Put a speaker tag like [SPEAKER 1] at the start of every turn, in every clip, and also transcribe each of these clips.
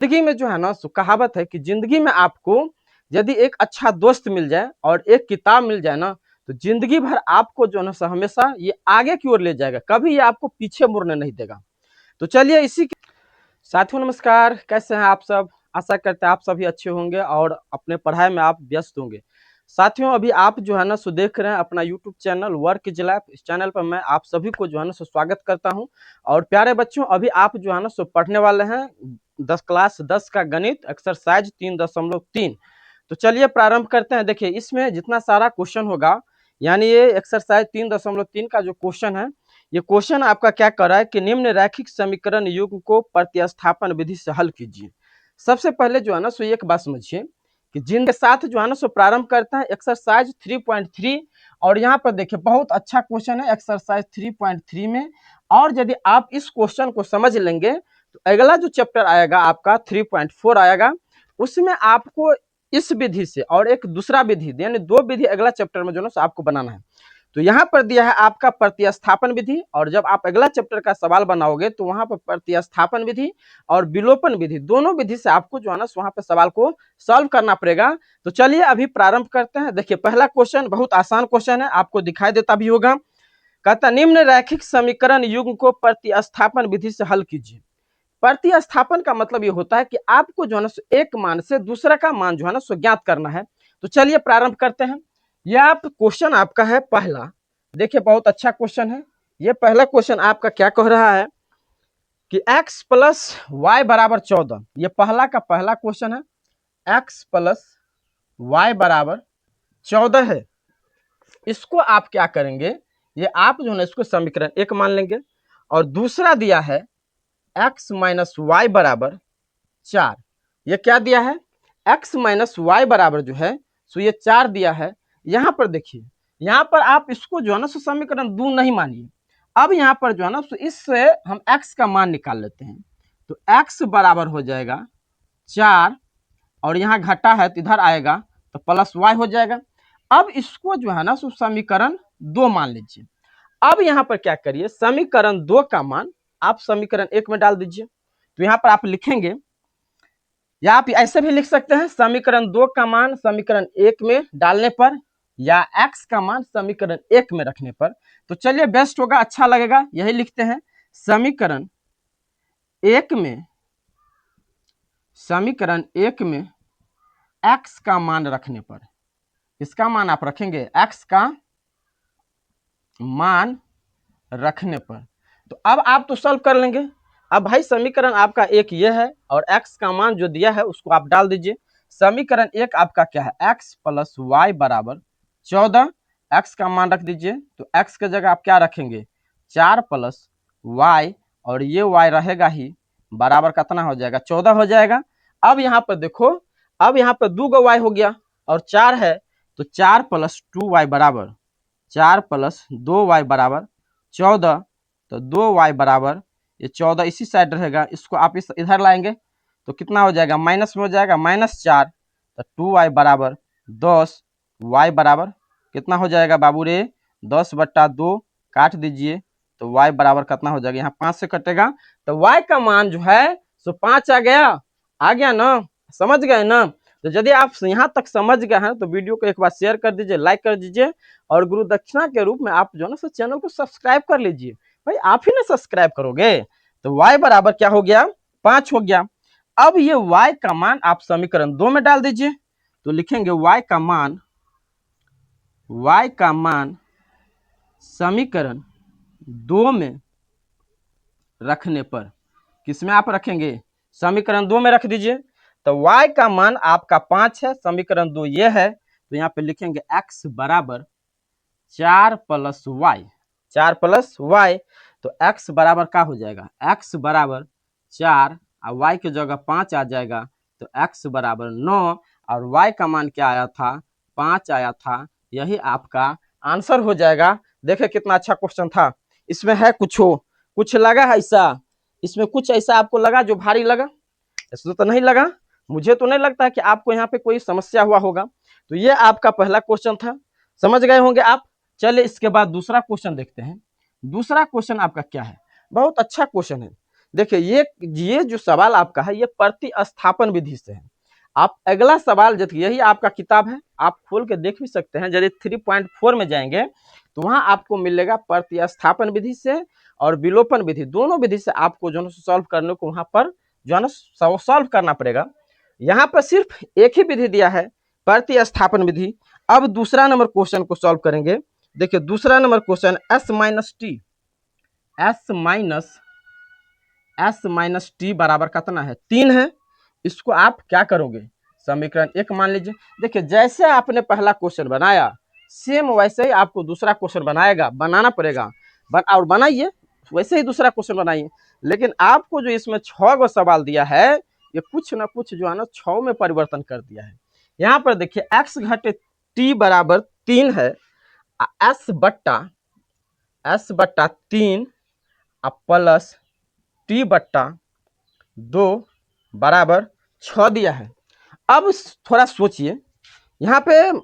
[SPEAKER 1] जिंदगी में जो है ना, सो कहावत है कि जिंदगी में आपको यदि एक अच्छा दोस्त मिल जाए और एक किताब मिल जाए ना, तो जिंदगी भर आपको जो है ना हमेशा ये आगे की ओर ले जाएगा, कभी ये आपको पीछे मुड़ने नहीं देगा। तो चलिए इसी के साथियों, नमस्कार, कैसे हैं आप सब। आशा करते हैं आप सभी अच्छे होंगे और अपने पढ़ाई में आप व्यस्त होंगे। साथियों, अभी आप जो है ना सो देख रहे हैं अपना YouTube channel work is life. इस चैनल पर मैं आप सभी को जो है ना सो स्वागत करता हूं। और प्यारे बच्चों, अभी आप जो है ना सो पढ़ने वाले हैं 10 क्लास 10 का गणित एक्सरसाइज 3.3। तो चलिए प्रारंभ करते हैं। देखिए इसमें जितना सारा क्वेश्चन होगा, यानी ये एक्सरसाइज 3.3 का जो क्वेश्चन है, ये क्वेश्चन आपका क्या कर रहा है कि निम्न रैखिक समीकरण युग्म को प्रतिस्थापन विधि से हल कीजिए। सबसे पहले जो है ना सो एक बात समझिए कि जिनके साथ जो है ना सो प्रारंभ करते हैं एक्सरसाइज 3.3। और यहाँ पर देखिए बहुत अच्छा क्वेश्चन है एक्सरसाइज 3.3 में। और यदि आप इस क्वेश्चन को समझ लेंगे तो अगला जो चैप्टर आएगा आपका 3.4 आएगा, उसमें आपको इस विधि से और एक दूसरा विधि, यानी दो विधि अगला चैप्टर में जो है आपको बनाना है। तो यहाँ पर दिया है आपका प्रतिस्थापन विधि, और जब आप अगला चैप्टर का सवाल बनाओगे तो वहां पर प्रतिस्थापन विधि और विलोपन विधि, दोनों विधि से आपको जो है ना वहां पर सवाल को सॉल्व करना पड़ेगा। तो चलिए अभी प्रारंभ करते हैं। देखिए पहला क्वेश्चन बहुत आसान क्वेश्चन है, आपको दिखाई देता भी होगा। कहता निम्न रैखिक समीकरण युग्म को प्रतिस्थापन विधि से हल कीजिए। प्रतिस्थापन का मतलब ये होता है कि आपको जो है ना एक मान से दूसरा का मान जो है ना ज्ञात करना है। तो चलिए प्रारंभ करते हैं। यह आप क्वेश्चन आपका है पहला। देखिए बहुत अच्छा क्वेश्चन है। ये पहला क्वेश्चन आपका क्या कह रहा है कि x प्लस वाई बराबर 14। ये पहला का पहला क्वेश्चन है, x प्लस वाई बराबर 14 है। इसको आप क्या करेंगे, ये आप जो है ना इसको समीकरण एक मान लेंगे। और दूसरा दिया है x माइनस वाई बराबर 4। ये क्या दिया है, x माइनस वाई बराबर जो है सो ये 4 दिया है। यहाँ पर देखिए, यहाँ पर आप इसको जो है ना सो समीकरण 2 नहीं मानिए। अब यहाँ पर जो है ना सो इससे हम x का मान निकाल लेते हैं। तो x बराबर हो जाएगा 4, और यहाँ घटा है तो इधर आएगा तो प्लस y हो जाएगा। अब इसको जो है ना सो समीकरण 2 मान लीजिए। अब यहाँ पर क्या करिए, समीकरण 2 का मान आप समीकरण 1 में डाल दीजिए। तो यहाँ पर आप लिखेंगे, या आप ऐसे भी लिख सकते हैं समीकरण 2 का मान समीकरण 1 में डालने पर, या x का मान समीकरण 1 में रखने पर। तो चलिए बेस्ट होगा, अच्छा लगेगा, यही लिखते हैं समीकरण 1 में, समीकरण 1 में x का मान रखने पर। इसका मान आप रखेंगे x का मान रखने पर। तो अब आप तो सॉल्व कर लेंगे। अब भाई समीकरण आपका एक ये है और x का मान जो दिया है उसको आप डाल दीजिए। समीकरण 1 आपका क्या है, x प्लस वाई बराबर 14। x का मान रख दीजिए, तो x के जगह आप क्या रखेंगे 4 प्लस वाई, और ये y रहेगा ही, बराबर कितना हो जाएगा 14 हो जाएगा। अब यहाँ पर देखो, अब यहाँ पर 2 गो y हो गया और 4 है, तो 4 प्लस 2y बराबर 4 प्लस 2y बराबर 14। तो 2y बराबर ये 14 इसी साइड रहेगा, इसको आप इस इधर लाएंगे तो कितना हो जाएगा, माइनस में हो जाएगा, -4। तो 2y बराबर 10, y बराबर कितना हो जाएगा बाबू रे, 10/2 काट दीजिए। तो y बराबर कितना हो जाएगा, यहाँ 5 से कटेगा तो y का मान जो है सो 5 आ गया ना, समझ गए ना। तो यदि आप यहाँ तक समझ गए हैं तो वीडियो को एक बार शेयर कर दीजिए, लाइक कर दीजिए, और गुरु दक्षिणा के रूप में आप जो है ना चैनल को सब्सक्राइब कर लीजिए। भाई आप ही ना सब्सक्राइब करोगे। तो y बराबर क्या हो गया, 5 हो गया। अब ये y का मान आप समीकरण 2 में डाल दीजिए। तो लिखेंगे y का मान समीकरण 2 में रखने पर, किसमें आप रखेंगे, समीकरण 2 में रख दीजिए। तो y का मान आपका 5 है, समीकरण 2 ये है, तो यहाँ पे लिखेंगे x बराबर 4 प्लस वाई, 4 प्लस वाई। तो x बराबर क्या हो जाएगा, x बराबर 4 और y की जगह 5 आ जाएगा, तो x बराबर 9, और y का मान क्या आया था, 5 आया था। यही आपका आंसर हो जाएगा। देखे कितना अच्छा क्वेश्चन था। इसमें है कुछ लगा है ऐसा, इसमें कुछ ऐसा आपको लगा जो भारी लगा, ऐसा तो नहीं लगा। मुझे तो नहीं लगता है कि आपको यहाँ पे कोई समस्या हुआ होगा। तो ये आपका पहला क्वेश्चन था, समझ गए होंगे आप। चलिए इसके बाद दूसरा क्वेश्चन देखते हैं। दूसरा क्वेश्चन आपका क्या है, बहुत अच्छा क्वेश्चन है। देखिए ये जो सवाल आपका है ये प्रतिस्थापन विधि से है। आप अगला सवाल देखिए, यही आपका किताब है, आप खोल के देख भी सकते हैं। यदि 3.4 में जाएंगे तो वहां आपको मिलेगा प्रतिस्थापन विधि से और विलोपन विधि, दोनों विधि से आपको जो है सॉल्व करने को वहां पर जो है ना सॉल्व करना पड़ेगा। यहाँ पर सिर्फ एक ही विधि दिया है, प्रतिस्थापन विधि। अब दूसरा नंबर क्वेश्चन को सॉल्व करेंगे। देखिए दूसरा number question S minus T बराबर कितना है, 3 है। इसको आप क्या करोगे, समीकरण 1 मान लीजिए। देखिए जैसे आपने पहला क्वेश्चन बनाया सेम वैसे ही आपको दूसरा क्वेश्चन बनाना पड़ेगा। और बनाइए, वैसे ही दूसरा क्वेश्चन बनाइए। लेकिन आपको जो इसमें 6 गो सवाल दिया है ये कुछ ना कुछ जो है ना 6 में परिवर्तन कर दिया है। यहाँ पर देखिए x घटे टी बराबर 3 है, एस बट्टा 3 प्लस टी बट्टा 2 बराबर 6 दिया है। अब थोड़ा सोचिए, यहाँ पे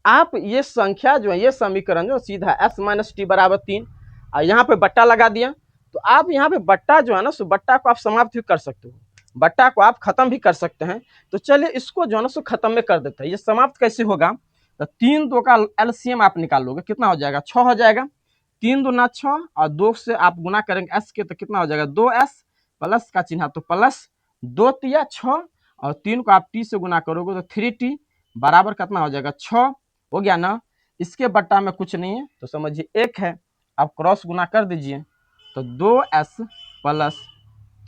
[SPEAKER 1] आप ये संख्या जो है ये समीकरण जो सीधा s माइनस टी बराबर 3 और यहाँ पे बट्टा लगा दिया, तो आप यहाँ पे बट्टा जो है ना सो बट्टा को आप समाप्त भी कर सकते हो, बट्टा को आप खत्म भी कर सकते हैं। तो चलिए इसको जो है ना सो खत्म में कर देते हैं। ये समाप्त कैसे होगा, तो 3 2 का एलसीएम आप निकाल लोगे, कितना हो जाएगा 6 हो जाएगा। 3 दूना 6 और 2 से आप गुना करेंगे s के तो कितना हो जाएगा 2s, प्लस का चिन्ह तो प्लस 2 तिया 6 और 3 को आप टी से गुना करोगे तो 3t बराबर कितना हो जाएगा 6 हो गया ना। इसके बट्टा में कुछ नहीं है तो समझिए 1 है, आप क्रॉस गुना कर दीजिए तो 2s प्लस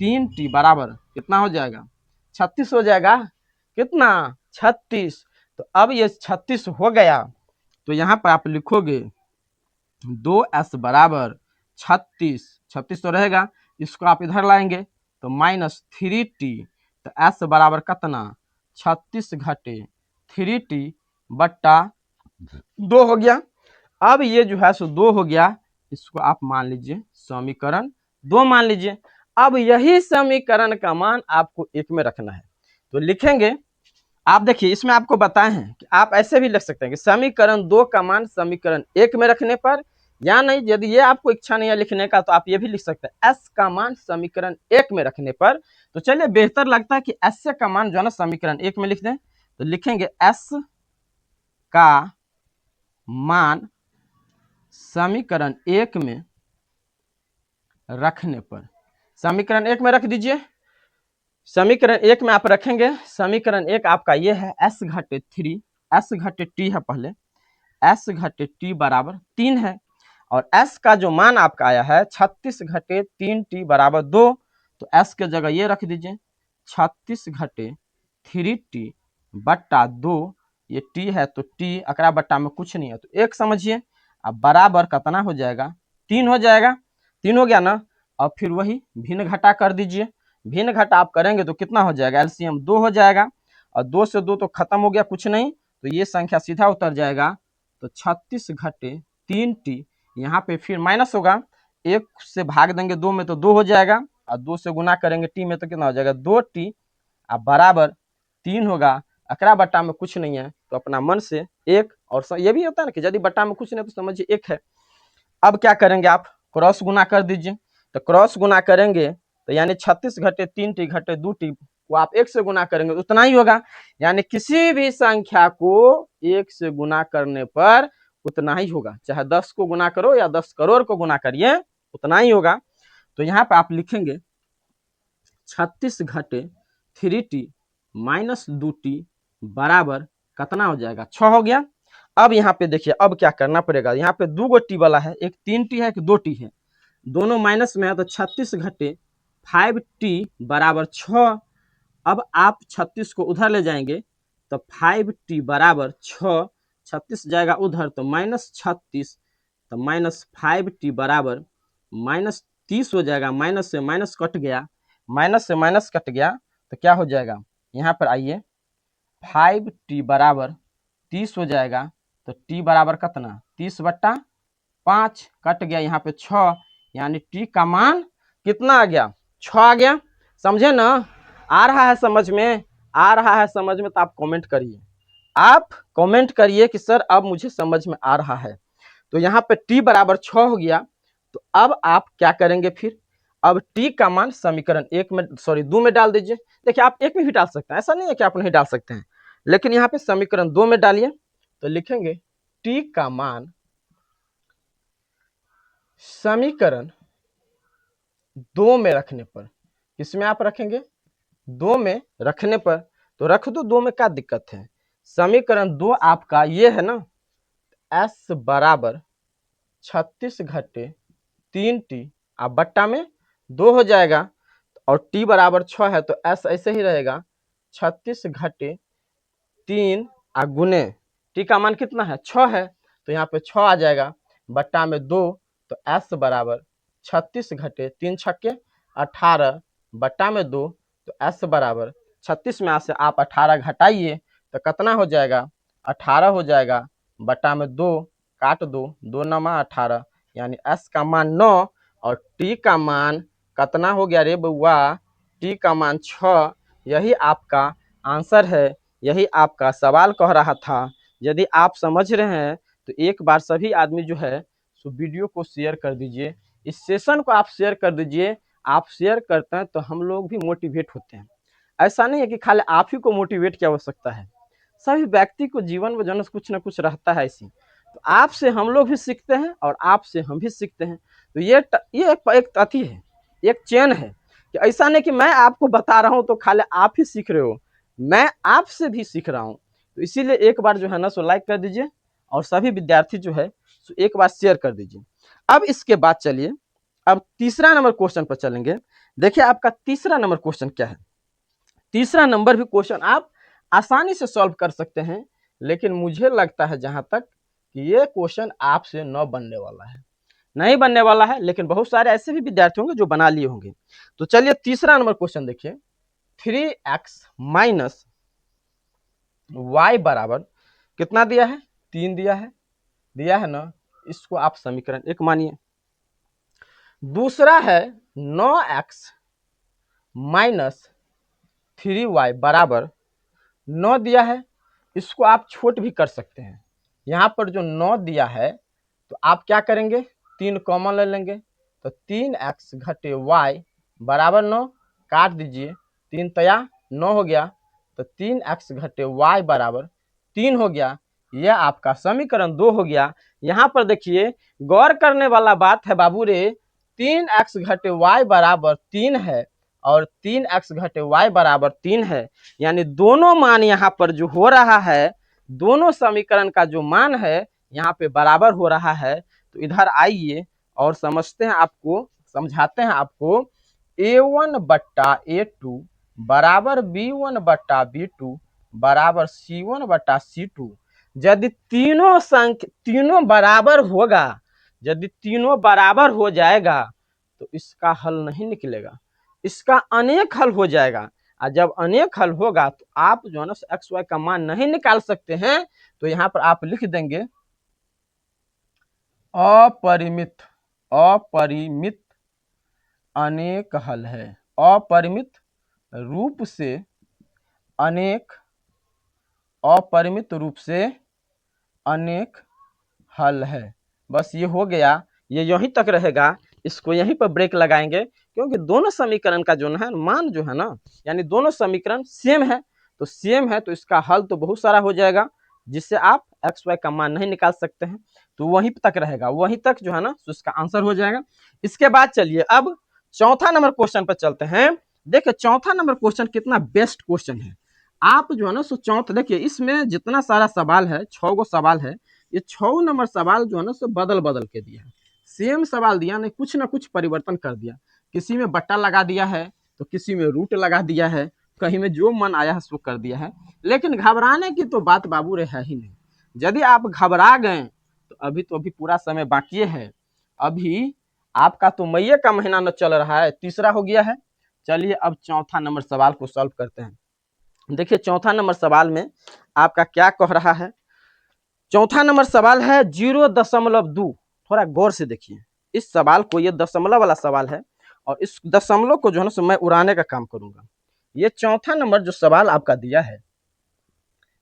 [SPEAKER 1] 3t बराबर कितना हो जाएगा 36 हो जाएगा। कितना 36। तो अब ये 36 हो गया तो यहाँ पर आप लिखोगे 2s बराबर 36 तो रहेगा, इसको आप इधर लाएंगे तो माइनस 3t, तो s बराबर कितना 36 घटे 3t बट्टा 2 हो गया। अब ये जो है सो 2 हो गया, इसको आप मान लीजिए समीकरण 2 मान लीजिए। अब यही समीकरण का मान आपको 1 में रखना है तो लिखेंगे, आप देखिए इसमें आपको बताए हैं कि आप ऐसे भी लिख सकते हैं कि समीकरण 2 का मान समीकरण 1 में रखने पर, या नहीं यदि ये आपको इच्छा नहीं है लिखने का तो आप ये भी लिख सकते हैं s का मान समीकरण 1 में रखने पर। तो चलिए बेहतर लगता है कि s का मान जो है ना समीकरण 1 में लिख दें, तो लिखेंगे s का मान समीकरण 1 में रखने पर, समीकरण 1 में रख दीजिए। समीकरण 1 में आप रखेंगे, समीकरण 1 आपका ये है s घटे 3, s घटे t है, पहले s घटे t बराबर 3 है और s का जो मान आपका आया है 36 घटे 3t बराबर 2, तो s के जगह ये रख दीजिए 36 घटे 3t बट्टा 2, ये t है तो t अकरा बट्टा में कुछ नहीं है तो 1 समझिए। अब बराबर कितना हो जाएगा 3 हो जाएगा, 3 हो गया ना। अब फिर वही भिन्न घटा कर दीजिए, भिन्न घटा आप करेंगे तो कितना हो जाएगा एलसीएम 2 हो जाएगा और 2 से 2 तो खत्म हो गया कुछ नहीं, तो ये संख्या सीधा उतर जाएगा। तो 36 घटे 3t, यहाँ पे फिर माइनस होगा, 1 से भाग देंगे 2 में तो 2 हो जाएगा और 2 से गुना करेंगे t में तो कितना हो जाएगा 2t अब बराबर 3 होगा। अकरा बट्टा में कुछ नहीं है तो अपना मन से 1, और ये भी होता है ना कि यदि बट्टा में कुछ नहीं तो समझिए 1 है। अब क्या करेंगे आप क्रॉस गुना कर दीजिए, तो क्रॉस गुना करेंगे तो यानी 36 घटे 3t घटे 2t को आप 1 से गुना करेंगे उतना ही होगा, यानी किसी भी संख्या को 1 से गुना करने पर उतना ही होगा, चाहे 10 को गुना करो या 10 करोड़ को गुना करिए उतना ही होगा। तो यहाँ पे आप लिखेंगे 36 घटे 3t माइनस 2t बराबर कितना हो जाएगा 6 हो गया। अब यहाँ पे देखिए अब क्या करना पड़ेगा, यहाँ पे 2 गो टी वाला है, एक 3t है एक 2t है, दोनों माइनस में है तो 36 घटे 5t बराबर 6। अब आप 36 को उधर ले जाएंगे तो 5t बराबर 6, 36 जाएगा उधर तो माइनस 36, तो माइनस 5t बराबर माइनस 30 हो जाएगा, माइनस से माइनस कट गया, माइनस से माइनस कट गया तो क्या हो जाएगा, यहाँ पर आइए 5t बराबर 30 हो जाएगा, तो t बराबर कितना 30 बट्टा 5 कट गया, यहाँ पे 6, यानी t का मान कितना आ गया 6 आ गया। समझे ना, आ रहा है समझ में, आ रहा है समझ में तो आप कमेंट करिए, आप कमेंट करिए कि सर अब मुझे समझ में आ रहा है। तो यहाँ पे t बराबर 6 हो गया, तो अब आप क्या करेंगे, फिर अब टी का मान समीकरण 2 में डाल दीजिए। देखिए आप 1 में भी डाल सकते हैं, ऐसा नहीं है कि आप नहीं डाल सकते हैं, लेकिन यहाँ पे समीकरण 2 में डालिए तो लिखेंगे टी का मान समीकरण 2 में रखने पर, किसमें आप रखेंगे 2 में रखने पर, तो रख दो 2 में क्या दिक्कत है। समीकरण 2 आपका ये है ना, एस बराबर 36 घटे 3t, अब बट्टा में 2 हो जाएगा और t बराबर 6 है तो s ऐसे ही रहेगा 36 घटे 3 गुने t का मान कितना है 6 है तो यहाँ पे 6 आ जाएगा बट्टा में 2, तो s बराबर 36 घटे 3 छक्के 18 बट्टा में 2, तो s बराबर 36 में से आप 18 घटाइए तो कितना हो जाएगा 18 हो जाएगा बट्टा में 2, काट दो 2 नमा 18, यानी s का मान 9 और t का मान कितना हो गया रे बउआ, t का मान 6। यही आपका आंसर है, यही आपका सवाल कह रहा था। यदि आप समझ रहे हैं तो एक बार सभी आदमी जो है सो वीडियो को शेयर कर दीजिए, इस सेशन को आप शेयर कर दीजिए। आप शेयर करते हैं तो हम लोग भी मोटिवेट होते हैं। ऐसा नहीं है कि खाली आप ही को मोटिवेट की आवश्यकता है, सभी व्यक्ति को जीवन में जो कुछ ना कुछ रहता है ऐसी, तो आपसे हम लोग भी सीखते हैं और आपसे हम भी सीखते हैं। तो ये एक अति है, एक चेन है कि ऐसा नहीं कि मैं आपको बता रहा हूं तो खाली आप ही सीख रहे हो, मैं आपसे भी सीख रहा हूं। तो इसीलिए एक बार जो है ना सो लाइक कर दीजिए और सभी विद्यार्थी जो है सो एक बार शेयर कर दीजिए। अब इसके बाद चलिए अब तीसरा नंबर क्वेश्चन पर चलेंगे। देखिए आपका तीसरा नंबर क्वेश्चन क्या है। तीसरा नंबर भी क्वेश्चन आप आसानी से सॉल्व कर सकते हैं, लेकिन मुझे लगता है जहां तक कि ये क्वेश्चन आपसे न बनने वाला है, नहीं बनने वाला है, लेकिन बहुत सारे ऐसे भी विद्यार्थी होंगे जो बना लिए होंगे। तो चलिए तीसरा नंबर क्वेश्चन देखिए, 3x माइनस वाई बराबर कितना दिया है 3 दिया है ना, इसको आप समीकरण 1 मानिए। दूसरा है 9x माइनस 3y बराबर 9 दिया है, इसको आप छोट भी कर सकते हैं। यहाँ पर जो 9 दिया है तो आप क्या करेंगे 3 कॉमन ले लेंगे, तो 3x घटे y बराबर 9, काट दीजिए 3 तया 9 हो गया, तो 3x घटे y बराबर 3 हो गया। यह आपका समीकरण 2 हो गया। यहाँ पर देखिए गौर करने वाला बात है बाबू रे, 3x घटे y बराबर 3 है और 3x घटे y बराबर 3 है, यानी दोनों मान यहाँ पर जो हो रहा है, दोनों समीकरण का जो मान है यहाँ पे बराबर हो रहा है। तो इधर आइए और समझते हैं, आपको समझाते हैं आपको। a1 बट्टा a2 बराबर b1 बट्टा b2 बराबर c1 बट्टा c2। यदि तीनों बराबर होगा, यदि तीनों बराबर हो जाएगा तो इसका हल नहीं निकलेगा, इसका अनेक हल हो जाएगा। और जब अनेक हल होगा तो आप जो है ना एक्स वाई का मान नहीं निकाल सकते हैं। तो यहाँ पर आप लिख देंगे अपरिमित अनेक हल है, अपरिमित रूप से अनेक, अपरिमित रूप से अनेक हल है। बस ये हो गया, ये यहीं तक रहेगा, इसको यहीं पर ब्रेक लगाएंगे, क्योंकि दोनों समीकरण का जो है मान जो है ना, यानी दोनों समीकरण सेम है, तो सेम है तो इसका हल तो बहुत सारा हो जाएगा, जिससे आप एक्स वाई का मान नहीं निकाल सकते हैं। तो वहीं तक रहेगा, वहीं तक जो है ना तो इसका आंसर हो जाएगा। इसके बाद चलिए अब चौथा नंबर क्वेश्चन पर चलते हैं। देखिए चौथा नंबर क्वेश्चन कितना बेस्ट क्वेश्चन है। आप जो है ना सो चौथा देखिए, इसमें जितना सारा सवाल है 6 गो सवाल है, ये 6 नंबर सवाल जो है ना सो बदल के दिया है, सेम सवाल दिया नहीं, कुछ ना कुछ परिवर्तन कर दिया। किसी में बट्टा लगा दिया है तो किसी में रूट लगा दिया है, कहीं में जो मन आया है सो कर दिया है। लेकिन घबराने की तो बात बाबू रे है ही नहीं। यदि आप घबरा गए तो अभी पूरा समय बाकी है, अभी आपका तो मई का महीना न चल रहा है, तीसरा हो गया है। चलिए अब चौथा नंबर सवाल को सॉल्व करते हैं। देखिए चौथा नंबर सवाल में आपका क्या कह रहा है। चौथा नंबर सवाल है 0.2। थोड़ा गौर से देखिए इस सवाल को, ये दशमलव वाला सवाल है और इस दशमलव को जो है ना मैं उड़ाने का काम करूंगा। ये चौथा नंबर जो सवाल आपका दिया है,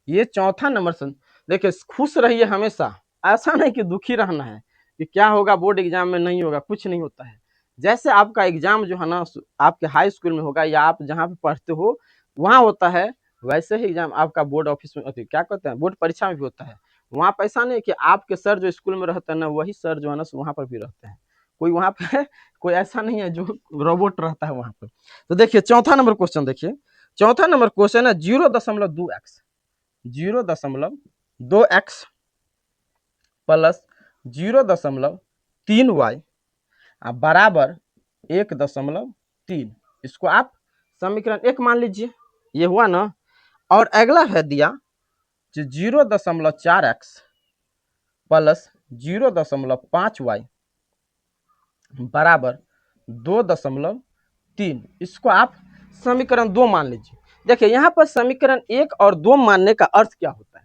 [SPEAKER 1] ये चौथा नंबर से देखिए, खुश रहिए हमेशा, ऐसा नहीं कि दुखी रहना है कि क्या होगा बोर्ड एग्जाम में, नहीं होगा, कुछ नहीं होता है। जैसे आपका एग्जाम जो है ना आपके हाई स्कूल में होगा या आप जहाँ पे पढ़ते हो वहाँ होता है, वैसे ही एग्जाम आपका बोर्ड ऑफिस में क्या कहते हैं बोर्ड परीक्षा में भी होता है। वहाँ पे ऐसा नहीं कि आपके सर जो स्कूल में रहते हैं ना वही सर जो है ना वहाँ पर भी रहते हैं। कोई वहाँ पे कोई ऐसा नहीं है जो रोबोट रहता है वहाँ पर। तो देखिए चौथा नंबर क्वेश्चन देखिए, चौथा नंबर क्वेश्चन है 0.2x, 0.2x प्लस 0.3y बराबर 1.3। इसको आप समीकरण 1 मान लीजिए, ये हुआ ना। और अगला है दिया 0.4x प्लस 0.5y बराबर 2.3। इसको आप समीकरण 2 मान लीजिए। देखिए यहाँ पर समीकरण 1 और 2 मानने का अर्थ क्या होता है,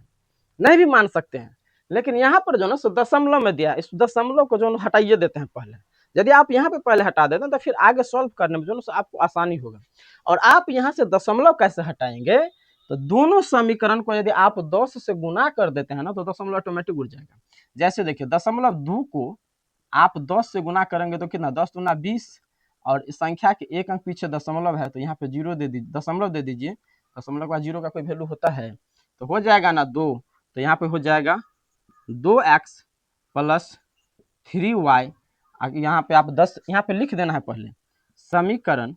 [SPEAKER 1] नहीं भी मान सकते हैं, लेकिन यहाँ पर जो ना दशमलव में दिया, इस दशमलव को जो हटाइए देते हैं पहले। यदि आप यहाँ पे पहले हटा देते हैं तो फिर आगे सॉल्व करने में जो ना आपको आसानी होगा। और आप यहाँ से दशमलव कैसे हटाएंगे, तो दोनों समीकरण को यदि आप 10 से गुना कर देते हैं ना तो दशमलव ऑटोमेटिक उड़ जाएगा। जैसे देखिए 0.2 को आप 10 से गुना करेंगे तो कितना, 10 दूना 20, और इस संख्या के एक अंक पीछे दशमलव है तो यहाँ पे जीरो दे दीजिए, दशमलव दे दीजिए। दशमलव का जीरो का कोई वैल्यू होता है तो हो जाएगा ना 2, तो यहाँ पे हो जाएगा 2x प्लस 3y। यहाँ पे आप 10 यहाँ पे लिख देना है पहले, समीकरण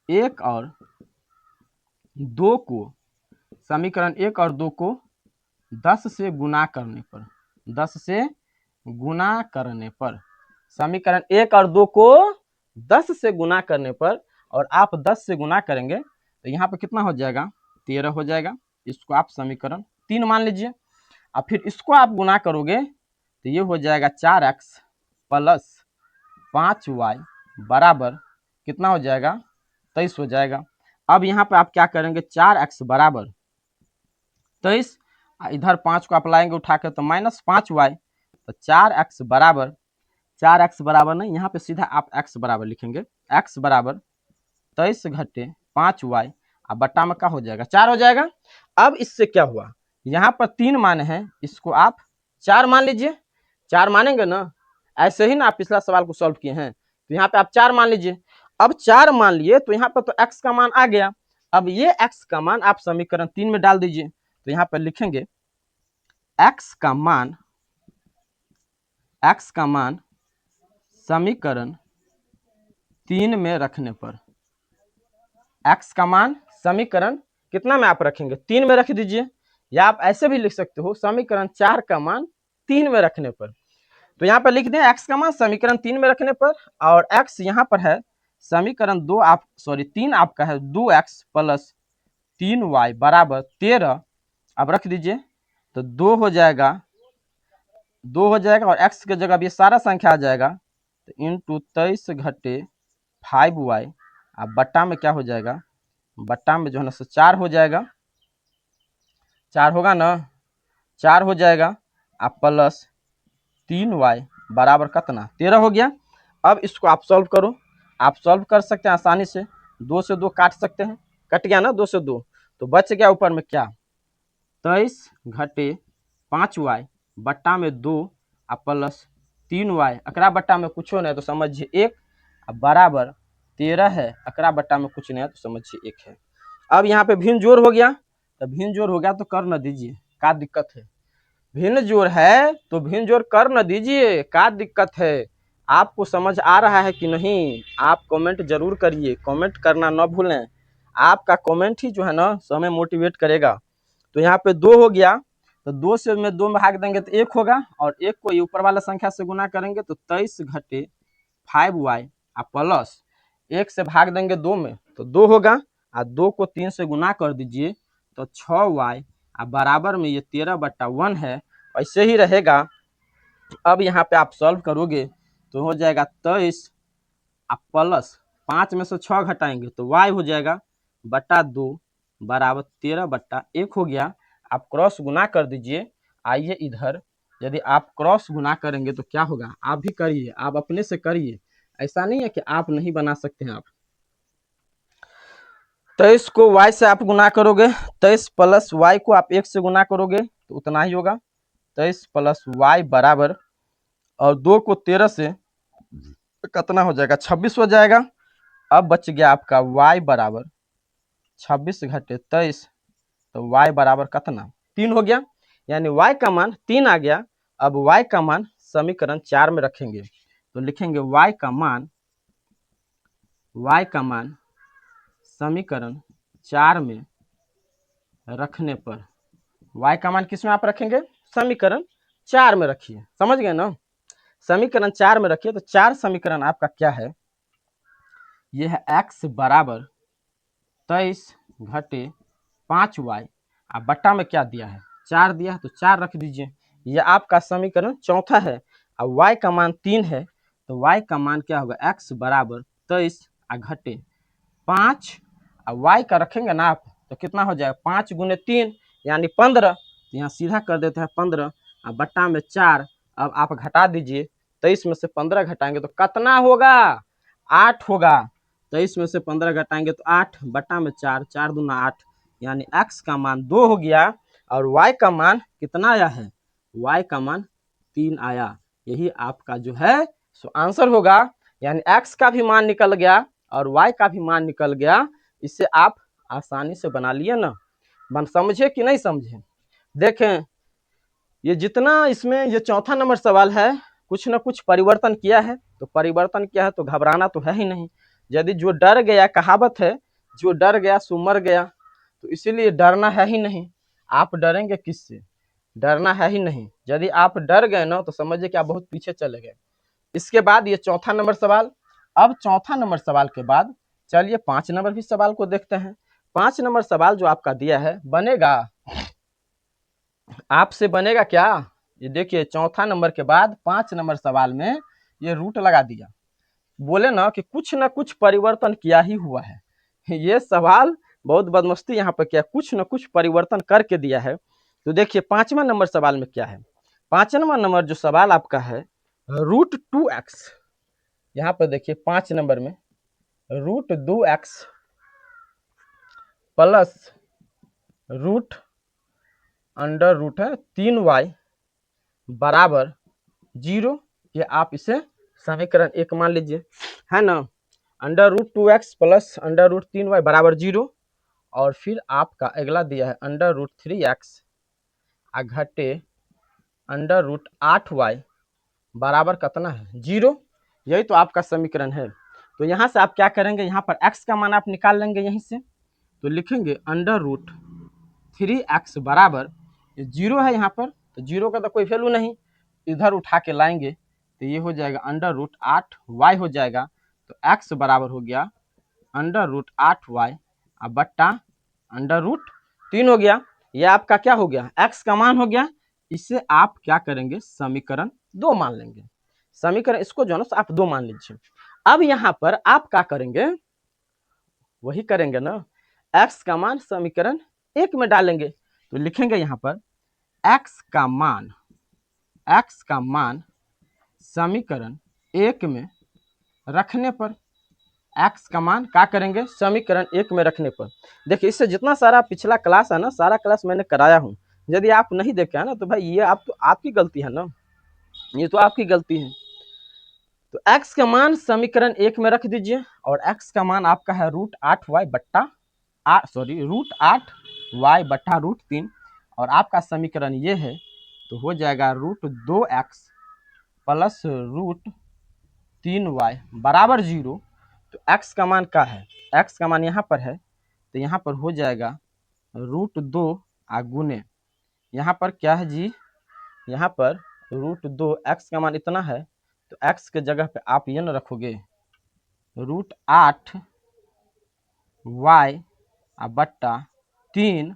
[SPEAKER 1] 1 और 2 को, समीकरण 1 और 2 को 10 से गुना करने पर, 10 से गुना करने पर, समीकरण 1 और 2 को 10 से गुना करने पर, और आप 10 से गुना करेंगे तो यहाँ पे कितना हो जाएगा, 13 हो जाएगा। इसको आप समीकरण 3 मान लीजिए। और फिर इसको आप गुना करोगे तो ये हो जाएगा 4x प्लस 5y बराबर कितना हो जाएगा, 23 हो जाएगा। अब यहाँ पे आप क्या करेंगे, 4x बराबर 23, इधर 5 को आप लाएंगे उठा के तो -5y, तो 4x बराबर, 4x बराबर नहीं, यहाँ पे सीधा आप x बराबर लिखेंगे, x बराबर 23 घटे 5y अब बट्टा में क्या हो जाएगा, 4 हो जाएगा। अब इससे क्या हुआ, यहाँ पर 3 मान है, इसको आप 4 मान लीजिए। 4 मानेंगे ना, ऐसे ही ना आप पिछला सवाल को सॉल्व किए हैं, तो यहाँ पे आप 4 मान लीजिए। अब 4 मान लिए तो यहाँ पर तो x का मान आ गया। अब ये x का मान आप समीकरण 3 में डाल दीजिए, तो यहाँ पर लिखेंगे x का मान समीकरण 3 में रखने पर, x का मान समीकरण कितना में आप रखेंगे, 3 में रख दीजिए, या आप ऐसे भी लिख सकते हो समीकरण 4 का मान 3 में रखने पर। तो यहाँ पर लिख दें x का मान समीकरण 3 में रखने पर, और x यहाँ पर है समीकरण 2 आप सॉरी 3 आपका है 2x प्लस 3y बराबर 13। अब रख दीजिए तो 2 हो जाएगा, 2 हो जाएगा, और x की जगह ये सारा संख्या आ जाएगा, तो इंटू 23 घटे 5y अब बट्टा में क्या हो जाएगा, बट्टा में जो है ना 4 हो जाएगा, 4 होगा ना, 4 हो जाएगा, अब प्लस 3y बराबर कितना, 13 हो गया। अब इसको आप सॉल्व करो, आप सॉल्व कर सकते हैं आसानी से, 2 से 2 काट सकते हैं, कट गया ना 2 से 2, तो बच गया ऊपर में क्या, 23 घटे 5y बट्टा में 2 अब प्लस 3y, अकरा बट्टा में कुछ नहीं तो समझिए 1, अब बराबर 13 है, अकरा बट्टा में कुछ नहीं है तो समझिए 1 है। अब यहाँ पे भिन्न जोड़ हो गया, तो भिन्न जोड़ हो गया तो कर न दीजिए, क्या दिक्कत है, भिन्न जोड़ है तो भिन्न जोड़ कर न दीजिए, क्या दिक्कत है। आपको समझ आ रहा है कि नहीं, आप कमेंट जरूर करिए, कमेंट करना न भूलें, आपका कमेंट ही जो है ना हमें मोटिवेट करेगा। तो यहाँ पे 2 हो गया, तो 2 से में 2 में भाग देंगे तो 1 होगा, और 1 को ऊपर वाला संख्या से गुना करेंगे तो 23 घटे 5y प्लस 1 से भाग देंगे 2 में तो 2 होगा, और 2 को 3 से गुना कर दीजिए तो 6y बराबर में ये 13/1 है, ऐसे ही रहेगा। अब यहाँ पे आप सॉल्व करोगे तो हो जाएगा 23 प्लस 5 में से 6 घटाएंगे तो y हो जाएगा बट्टा 2 बराबर 13/1 हो गया। आप क्रॉस गुना कर दीजिए, आइए इधर, यदि आप क्रॉस गुना करेंगे तो क्या होगा, आप भी करिए, आप अपने से करिए, ऐसा नहीं है कि आप नहीं बना सकते हैं आप। 23 को y से आप गुना करोगे, 23 प्लस y को आप 1 से गुना करोगे तो उतना ही होगा, 23 प्लस y बराबर, और 2 को 13 से तो कितना हो जाएगा 26 हो जाएगा। अब बच गया आपका y बराबर 26 घटे 23, तो y बराबर कितना 3 हो गया, यानी y का मान 3 आ गया। अब y का मान समीकरण 4 में रखेंगे तो लिखेंगे y का मान समीकरण 4 में रखने पर, y का मान किस में आप रखेंगे, समीकरण 4 में रखिए, समझ गए ना। समीकरण 4 में रखिए तो 4 समीकरण आपका क्या है, यह है x बराबर 23 घटे 5y, अब बट्टा में क्या दिया है 4 दिया है तो 4 रख दीजिए। यह आपका समीकरण चौथा है। अब y का मान 3 है तो y का मान क्या होगा, x बराबर 23 घटे 5, अब y का रखेंगे ना आप तो कितना हो जाएगा 5 गुने 3 यानी 15, तो यहाँ सीधा कर देते हैं 15, अब बट्टा में 4, अब आप घटा दीजिए 23 में से 15 घटाएंगे तो कितना होगा 8 होगा। 23 में से 15 घटाएंगे तो 8, बट्टा में 4, 4 दूना 8, यानी x का मान 2 हो गया और y का मान कितना आया है, y का मान 3 आया। यही आपका जो है सो आंसर होगा, यानी x का भी मान निकल गया और y का भी मान निकल गया। इससे आप आसानी से बना लिए ना, समझे कि नहीं समझे। देखें ये जितना इसमें ये चौथा नंबर सवाल है कुछ ना कुछ परिवर्तन किया है, तो परिवर्तन किया है तो घबराना तो है ही नहीं। यदि जो डर गया, कहावत है जो डर गया सो मर गया, तो इसीलिए डरना है ही नहीं। आप डरेंगे किससे, डरना है ही नहीं। यदि आप डर गए ना तो समझिए कि आप बहुत पीछे चले गए। इसके बाद ये चौथा नंबर सवाल। अब चौथा नंबर सवाल के बाद चलिए 5 नंबर भी सवाल को देखते हैं। 5 नंबर सवाल जो आपका दिया है बनेगा, आपसे बनेगा क्या, ये देखिए चौथा नंबर के बाद 5 नंबर सवाल में ये रूट लगा दिया, बोले ना कि कुछ ना कुछ परिवर्तन किया ही हुआ है। ये सवाल बहुत बदमस्ती यहाँ पर किया, कुछ ना कुछ परिवर्तन करके दिया है। तो देखिए 5वां नंबर सवाल में क्या है, 5वां नंबर जो सवाल आपका है √2x, यहाँ पर देखिए 5 नंबर में √2x plus root under root है 3y बराबर 0, ये आप इसे समीकरण 1 मान लीजिए, है ना। √2x प्लस √3y बराबर 0, और फिर आपका अगला दिया है √3x घटे √8y बराबर कितना है 0, यही तो आपका समीकरण है। तो यहाँ से आप क्या करेंगे, यहाँ पर x का मान आप निकाल लेंगे यहीं से, तो लिखेंगे √3x बराबर 0 है यहाँ पर, तो 0 का तो कोई वैल्यू नहीं, इधर उठा के लाएंगे तो ये हो जाएगा √8y हो जाएगा, तो x बराबर हो गया √8y अब बट्टा √3 हो गया। यह आपका क्या हो गया, x का मान हो गया। इससे आप क्या करेंगे, समीकरण 2 मान लेंगे। समीकरण इसको जो है ना आप 2 मान लीजिए। अब यहाँ पर आप क्या करेंगे, वही करेंगे ना, x का मान समीकरण 1 में डालेंगे, तो लिखेंगे यहाँ पर x का मान समीकरण 1 में रखने पर, x का मान क्या करेंगे समीकरण 1 में रखने पर। देखिए इससे जितना सारा पिछला क्लास है ना, सारा क्लास मैंने कराया हूँ, यदि आप नहीं देखे हैं ना तो भाई ये आपकी गलती है ना, ये तो आपकी गलती है। तो x का मान समीकरण 1 में रख दीजिए और x का मान आपका है √8y बट्टा √8y बट्टा √3, और आपका समीकरण ये है तो हो जाएगा √2x प्लस √3y बराबर 0। तो x का मान क्या है, x का मान यहाँ पर है तो यहाँ पर हो जाएगा √2 गुने, यहाँ पर क्या है जी, यहाँ पर √2, x का मान इतना है तो x के जगह पे आप ये न रखोगे √8y बट्टा 3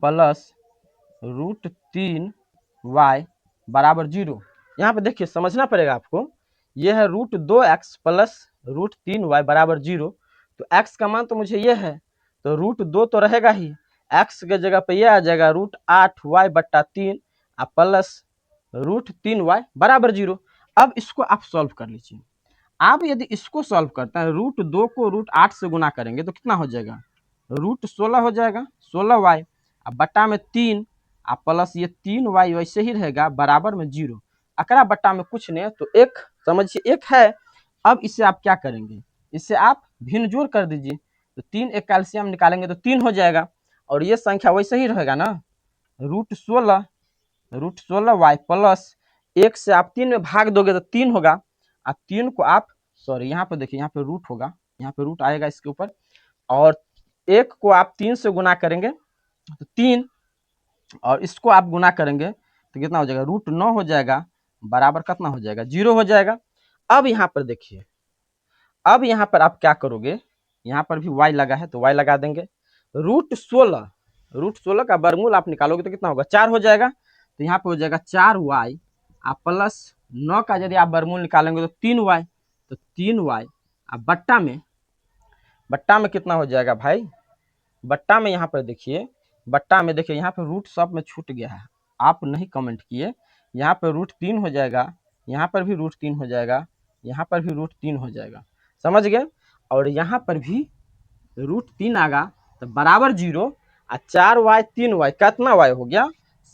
[SPEAKER 1] प्लस √3y बराबर 0। यहाँ पे देखिए समझना पड़ेगा आपको, यह है √2x प्लस √3y बराबर 0, तो x का मान तो मुझे ये है तो √2 तो रहेगा ही, x के जगह पे ये आ जाएगा √8y बट्टा 3 प्लस √3y बराबर 0। अब इसको आप सॉल्व कर लीजिए। आप यदि इसको सॉल्व करते हैं, √2 को √8 से गुना करेंगे तो कितना हो जाएगा, √16 हो जाएगा, 16y अब बट्टा में 3 प्लस ये 3y वैसे ही रहेगा बराबर में 0। अकरा बट्टा में कुछ नहीं तो एक, समझिए एक है। अब इसे आप क्या करेंगे, इसे आप भिन्न जोड़ कर दीजिए, तो 3 एक कैल्शियम निकालेंगे तो 3 हो जाएगा, और ये संख्या वैसे ही रहेगा ना, √16 y प्लस 1 से आप 3 में भाग दोगे तो 3 होगा, और 3 को आप, सॉरी यहाँ पे देखिए, यहाँ पे रूट होगा, यहाँ पे रूट आएगा इसके ऊपर, और 1 को आप 3 से गुना करेंगे तो 3, और इसको आप गुना करेंगे तो कितना हो जाएगा, √9 हो जाएगा, बराबर कितना हो जाएगा, 0 हो जाएगा। अब यहाँ पर देखिए, अब यहाँ पर आप क्या करोगे, यहाँ पर भी y लगा है तो y लगा देंगे, √16 का वर्गमूल आप निकालोगे तो कितना होगा, 4 हो जाएगा, तो यहाँ पे हो जाएगा 4y आप प्लस 9 का यदि आप वर्गमूल निकालेंगे तो 3y, तो 3y आप बट्टा में कितना हो जाएगा भाई, बट्टा में यहाँ पर देखिए, बट्टा में देखिए यहाँ पर रूट सब में छूट गया है, आप नहीं कमेंट किए, यहाँ पर √3 हो जाएगा, यहाँ पर भी √3 हो जाएगा, यहाँ पर भी √3 हो जाएगा, समझ गए, और यहाँ पर भी √3 आएगा तो बराबर 0, और 4y 3y कितना y हो गया,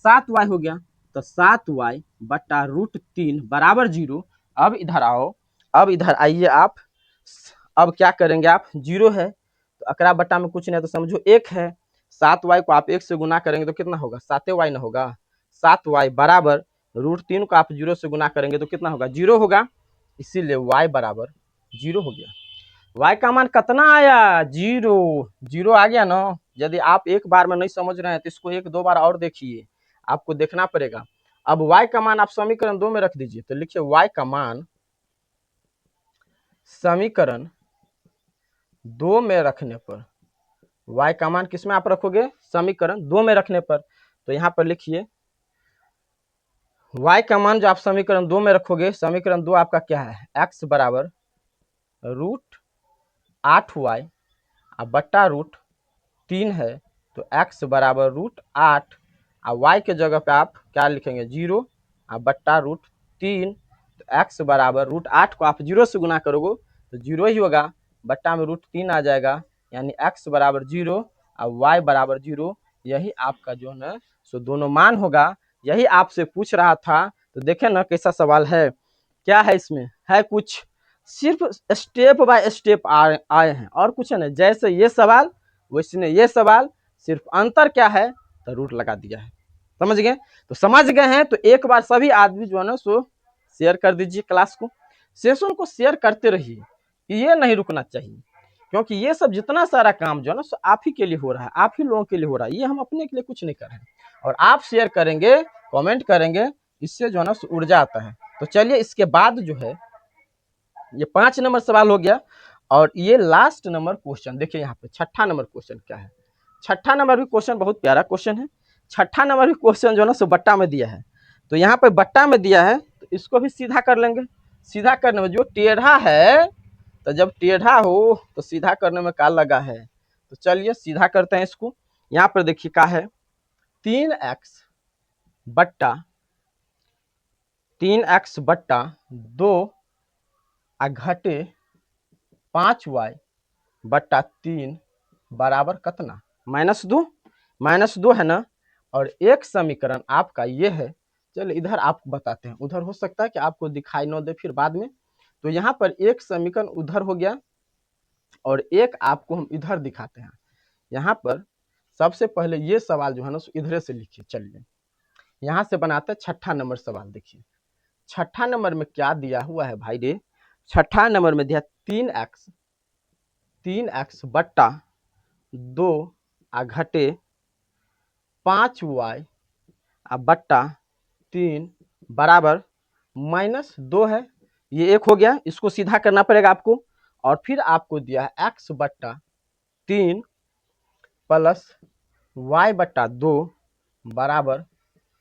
[SPEAKER 1] 7y हो गया, तो 7y बट्टा √3 बराबर 0। अब इधर आओ, अब इधर आइए आप, अब क्या करेंगे आप, 0 है तो अकरा बट्टा में कुछ नहीं तो समझो 1 है, 7y को आप 1 से गुना करेंगे तो कितना होगा, 7y ना होगा, 7y बराबर √3 को आप 0 से गुना करेंगे तो कितना होगा, 0 होगा, इसीलिए y बराबर 0 हो गया। y का मान कितना आया, 0 आ गया ना। यदि आप एक बार में नहीं समझ रहे हैं तो इसको 1-2 बार और देखिए, आपको देखना पड़ेगा। अब y का मान आप समीकरण 2 में रख दीजिए, तो लिखिए y का मान समीकरण 2 में रखने पर, y का मान किसमें आप रखोगे, समीकरण 2 में रखने पर, तो यहाँ पर लिखिए y का मान जो आप समीकरण 2 में रखोगे, समीकरण 2 आपका क्या है, x बराबर √8y बट्टा √3 है, तो x बराबर √8 और y के जगह पे आप क्या लिखेंगे, 0 बट्टा √3, तो x बराबर √8 को आप 0 से गुना करोगे तो 0 ही होगा, बट्टा में √3 आ जाएगा, यानी x बराबर 0 और y बराबर 0, यही आपका जो है सो दोनों मान होगा। यही आपसे पूछ रहा था, तो देखें ना कैसा सवाल है, क्या है इसमें, है कुछ, सिर्फ स्टेप बाय स्टेप आए हैं और कुछ नहीं, जैसे ये सवाल वैसे ये सवाल, सिर्फ अंतर क्या है, तो रूट लगा दिया है, समझ गए। तो समझ गए हैं तो एक बार सभी आदमी जो है ना सो शेयर कर दीजिए क्लास को, सेशन को शेयर करते रहिए, ये नहीं रुकना चाहिए, क्योंकि ये सब जितना सारा काम जो है ना सो आप ही के लिए हो रहा है, आप ही लोगों के लिए हो रहा है, ये हम अपने के लिए कुछ नहीं कर रहे हैं, और आप शेयर करेंगे, कमेंट करेंगे, इससे जो है ना ऊर्जा आता है। तो चलिए इसके बाद जो है ये 5 नंबर सवाल हो गया, और ये लास्ट नंबर क्वेश्चन देखिए, यहाँ पे 6ठा नंबर क्वेश्चन क्या है, 6ठा नंबर भी क्वेश्चन बहुत प्यारा क्वेश्चन है। 6ठा नंबर भी क्वेश्चन जो है ना सो बट्टा में दिया है, तो यहाँ पे बट्टा में दिया है तो इसको भी सीधा कर लेंगे, सीधा करने में जो टेढ़ा है, तो जब टेढ़ा हो तो सीधा करने में क्या लगा है, तो चलिए सीधा करते हैं इसको। यहाँ पर देखिए क्या है, 3x बट्टा 2 घटे 5y बट्टा 3 बराबर कितना, -2 है ना, और एक समीकरण आपका ये है। चलिए इधर आपको बताते हैं, उधर हो सकता है कि आपको दिखाई न दे फिर बाद में, तो यहाँ पर एक समीकरण उधर हो गया और एक आपको हम इधर दिखाते हैं। यहाँ पर सबसे पहले ये सवाल जो है ना इधर से लिखिए, चलिए यहाँ से बनाते हैं 6ठा नंबर सवाल। देखिए 6ठा नंबर में क्या दिया हुआ है भाई रे, 6ठा नंबर में दिया 3x बट्टा 2 घटे 5y बट्टा 3 बराबर -2 है, ये एक हो गया, इसको सीधा करना पड़ेगा आपको, और फिर आपको दिया है x बट्टा 3 प्लस y बट्टा 2 बराबर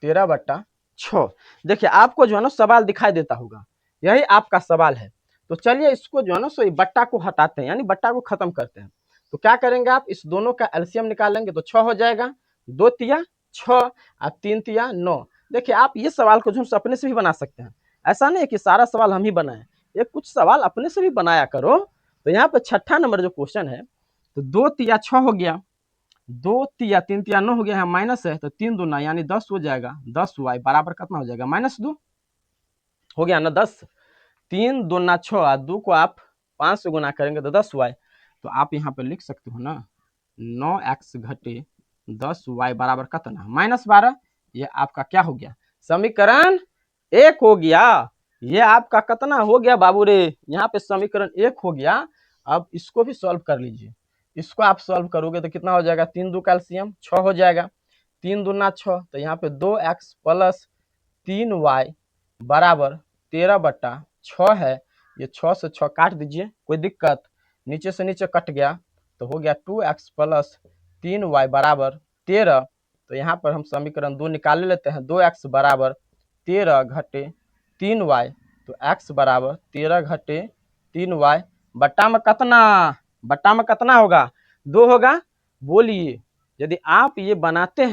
[SPEAKER 1] 13/6। देखिए आपको जो है ना सवाल दिखाई देता होगा, यही आपका सवाल है। तो चलिए इसको जो है ना सो बट्टा को हटाते हैं, यानी बट्टा को खत्म करते हैं। तो क्या करेंगे आप, इस दोनों का एलसीएम निकालेंगे तो 6 हो जाएगा, 2 तिया 6 और 3 तिया 9। देखिए आप ये सवाल को जो हम अपने से भी बना सकते हैं, ऐसा नहीं है कि सारा सवाल हम ही बनाए, ये कुछ सवाल अपने से भी बनाया करो। तो यहाँ पे 6ठा नंबर जो क्वेश्चन है, तो 2 तिया 6 हो गया, 2 तिया 3 तिया 9 हो गया, यहाँ माइनस है तो 3 दूना यानी 10 हो जाएगा, 10y बराबर कितना हो जाएगा, -2। हो गया ना 10, 3 दूना 6, 2 को आप 5 से गुना करेंगे तो 10y। तो आप यहाँ पर लिख सकते हो ना 9x घटे 10y बराबर कितना, -12। ये आपका क्या हो गया, समीकरण 1 हो गया। ये आपका कितना हो गया बाबू रे, यहाँ पे समीकरण 1 हो गया। अब इसको भी सॉल्व कर लीजिए। इसको आप सॉल्व करोगे तो कितना हो जाएगा, 3 2 कैल्शियम 6 हो जाएगा, 3 दूना 6, तो यहाँ पे 2x प्लस 3y बराबर 13/6 है। ये 6 से 6 काट दीजिए, कोई दिक्कत, नीचे से नीचे कट गया तो हो गया 2x प्लस 3y बराबर 13। तो यहाँ पर हम समीकरण 2 निकाल लेते हैं, 2x बराबर 13 घटे 3y, तो x बराबर 13 घटे 3y बट्टा में कितना, बट्टा में कितना होगा, 2 होगा। बोलिए, यदि आप ये बनाते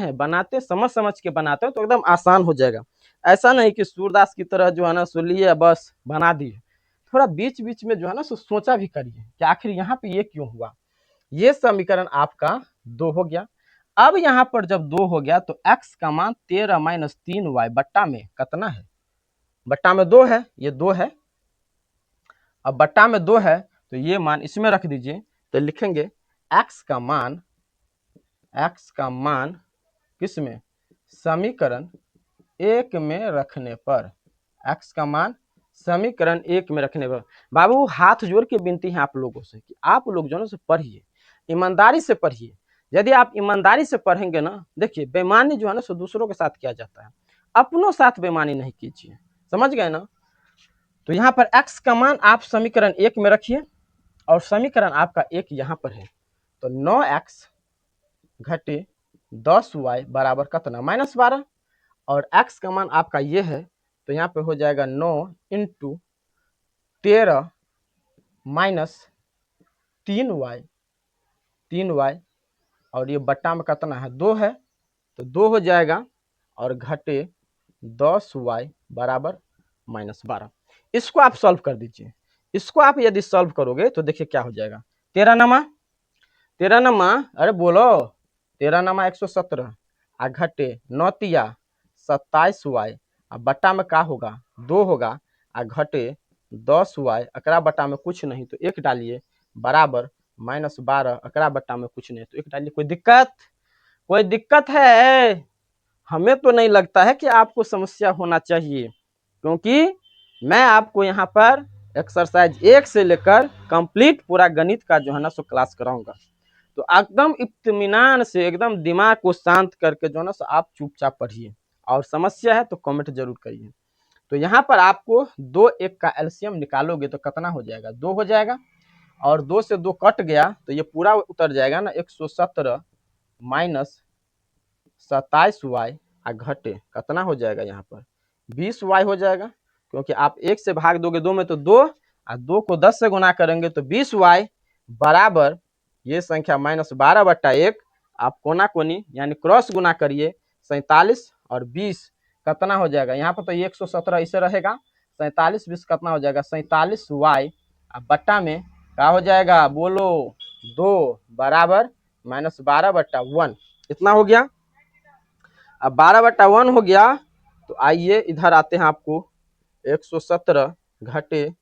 [SPEAKER 1] समझ समझ के बनाते हो तो एकदम आसान हो जाएगा। ऐसा नहीं कि सूरदास की तरह जो है ना सो लिए बस बना दिए, थोड़ा बीच बीच में जो है ना सो सोचा भी करिए कि आखिर यहाँ पे ये क्यों हुआ। ये समीकरण आपका 2 हो गया। अब यहाँ पर जब 2 हो गया तो x का मान 13 माइनस 3y बट्टा में कितना है, बट्टा में 2 है, ये 2 है। अब बट्टा में 2 है तो ये मान इसमें रख दीजिए, तो लिखेंगे x का मान किसमें, समीकरण 1 में रखने पर, x का मान समीकरण 1 में रखने पर। बाबू हाथ जोड़ के विनती है आप लोगों से कि आप लोग जो है पढ़िए, ईमानदारी से पढ़िए। यदि आप ईमानदारी से पढ़ेंगे ना, देखिए बेईमानी जो है ना सो दूसरों के साथ किया जाता है, अपनों साथ बेईमानी नहीं कीजिए, समझ गए ना। तो यहाँ पर x का मान आप समीकरण 1 में रखिए और समीकरण आपका 1 यहाँ पर है, तो 9x घटे 10y बराबर कितना, -12। और x का मान आपका ये है, तो यहाँ पे हो जाएगा 9 इंटू 13 माइनस 3y, और ये बट्टा में कितना है, 2 है, तो 2 हो जाएगा और घटे 10y बराबर -12। इसको आप सॉल्व कर दीजिए। इसको आप यदि सॉल्व करोगे तो देखिए क्या हो जाएगा, 13 नमा अरे बोलो, 13 नमा 117 आ घटे 9 तिया 27y, आ बट्टा में का होगा, 2 होगा, आ घटे 10y, अकरा बट्टा में कुछ नहीं तो 1 डालिए बराबर -12, अकरा बट्टा में कुछ नहीं तो 1 डालिए। कोई दिक्कत है, हमें तो नहीं लगता है कि आपको समस्या होना चाहिए, क्योंकि मैं आपको यहाँ पर एक्सरसाइज 1 से लेकर कंप्लीट पूरा गणित का जो है ना सो क्लास कराऊंगा। तो एकदम इत्मीनान से, एकदम दिमाग को शांत करके जो है ना सो आप चुपचाप पढ़िए, और समस्या है तो कमेंट जरूर करिए। तो यहाँ पर आपको 2 1 का एलसीएम निकालोगे तो कितना हो जाएगा, 2 हो जाएगा, और 2 से 2 कट गया तो ये पूरा उतर जाएगा ना, 117 माइनस 27y आ घटे कितना हो जाएगा, यहाँ पर 20y हो जाएगा, क्योंकि आप 1 से भाग दोगे 2 में तो 2, और 2 को 10 से गुना करेंगे तो 20y बराबर ये संख्या -12/1, आप कोना कोनी यानी क्रॉस गुना करिए, 47 और 20 कितना हो जाएगा, यहाँ पर तो 117 इसे रहेगा, 47 20 कितना हो जाएगा, 47y, अब बट्टा में क्या हो जाएगा बोलो, 2 बराबर -12/1, इतना हो गया। अब 12/1 हो गया, तो आइए इधर आते हैं, आपको 117 घटे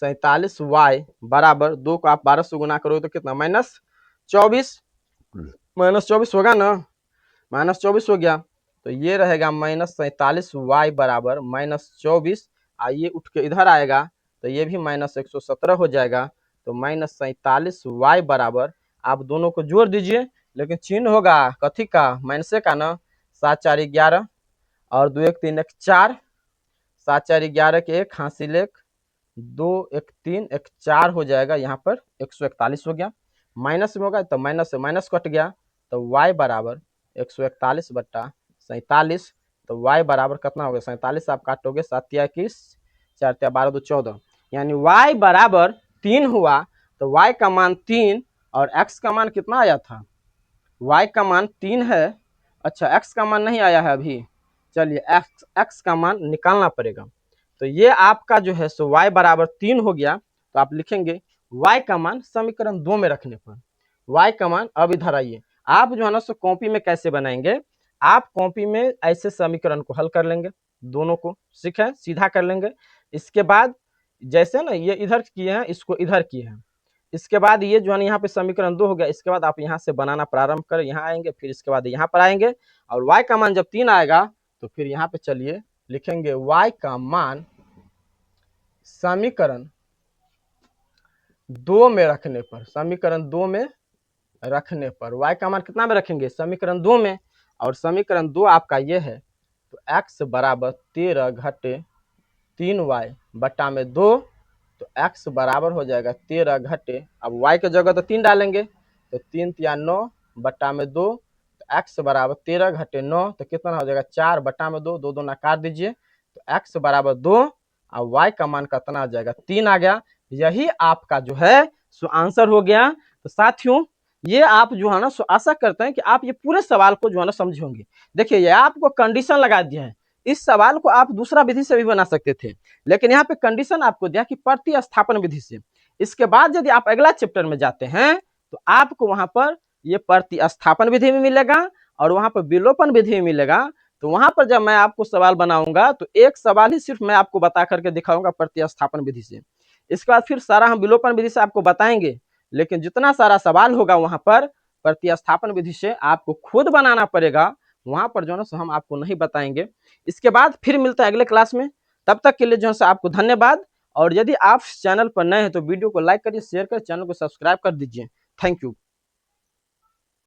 [SPEAKER 1] 47y बराबर 2 को आप 12 से गुना करोगे तो कितना, -24 होगा ना, -24 हो गया, तो ये रहेगा -47y बराबर -24, आइए उठ के इधर आएगा तो ये भी -117 हो जाएगा, तो -47y बराबर, आप दोनों को जोड़ दीजिए, लेकिन चिन्ह होगा कथी का, माइनसे का ना, 7 4 11 और 2 1 3 1 4, 7 4 11 के 1 हासिल 1, 2 1 3 1 4 हो जाएगा, यहाँ पर 141 हो गया, माइनस में होगा तो माइनस से माइनस कट गया, तो y बराबर 141/47, तो y बराबर कितना होगा, 47 आप काटोगे, 7 या 21, 4 या 12 2 14, यानी y बराबर 3 हुआ। तो y का मान 3 और x का मान कितना आया था, y का मान 3 है, अच्छा x का मान नहीं आया है अभी, चलिए x का मान निकालना पड़ेगा। तो ये आपका जो है सो y बराबर 3 हो गया, तो आप लिखेंगे y का मान समीकरण 2 में रखने पर, y का मान, अब इधर आइए, आप जो है ना सो कॉपी में कैसे बनाएंगे, आप कॉपी में ऐसे समीकरण को हल कर लेंगे, दोनों को सीखे सीधा कर लेंगे, इसके बाद जैसे ना ये इधर किए हैं, इसको इधर किए हैं, इसके बाद ये जो है यहाँ पे समीकरण 2 हो गया। इसके बाद आप यहाँ से बनाना प्रारंभ करें, यहाँ आएंगे, फिर इसके बाद यहाँ पर आएंगे और y का मान जब 3 आएगा तो फिर यहाँ पे चलिए लिखेंगे y का मान समीकरण 2 में रखने पर, समीकरण 2 में रखने पर y का मान कितना में रखेंगे, समीकरण 2 में। और समीकरण 2 आपका ये है, तो x बराबर 13 घटे 3y बटा में 2, तो x बराबर हो जाएगा 13 घटे, अब y की जगह तो 3 डालेंगे, तो 3 या 9 बटा में 2, तो x बराबर 13 घटे 9, तो कितना हो जाएगा 4 बटा में 2, 2 ना काट दीजिए, तो x बराबर 2 और y का मान कितना आ जाएगा 3 आ गया। यही आपका जो है सो आंसर हो गया। तो साथियों ये आप जो है ना सो आशा करते हैं कि आप ये पूरे सवाल को जो है ना समझे होंगे। देखिए ये आपको कंडीशन लगा दिया है, इस सवाल को आप दूसरा विधि से भी बना सकते थे, लेकिन यहाँ पे कंडीशन आपको दिया कि प्रतिस्थापन विधि से। इसके बाद यदि आप अगला चैप्टर में जाते हैं तो आपको वहां पर ये प्रतिस्थापन विधि में मिलेगा और वहां पर विलोपन विधि में मिलेगा। तो वहां पर जब मैं आपको सवाल बनाऊंगा तो एक सवाल ही सिर्फ मैं आपको बता करके दिखाऊंगा प्रतिस्थापन विधि से, इसके बाद फिर सारा हम विलोपन विधि से आपको बताएंगे। लेकिन जितना सारा सवाल होगा वहां पर प्रतिस्थापन विधि से आपको खुद बनाना पड़ेगा, वहां पर जो है हम आपको नहीं बताएंगे। इसके बाद फिर मिलता है अगले क्लास में, तब तक के लिए जो है आपको धन्यवाद। और यदि आप चैनल पर नए हैं तो वीडियो को लाइक करिए, शेयर करिए, चैनल को सब्सक्राइब कर दीजिए। Thank you.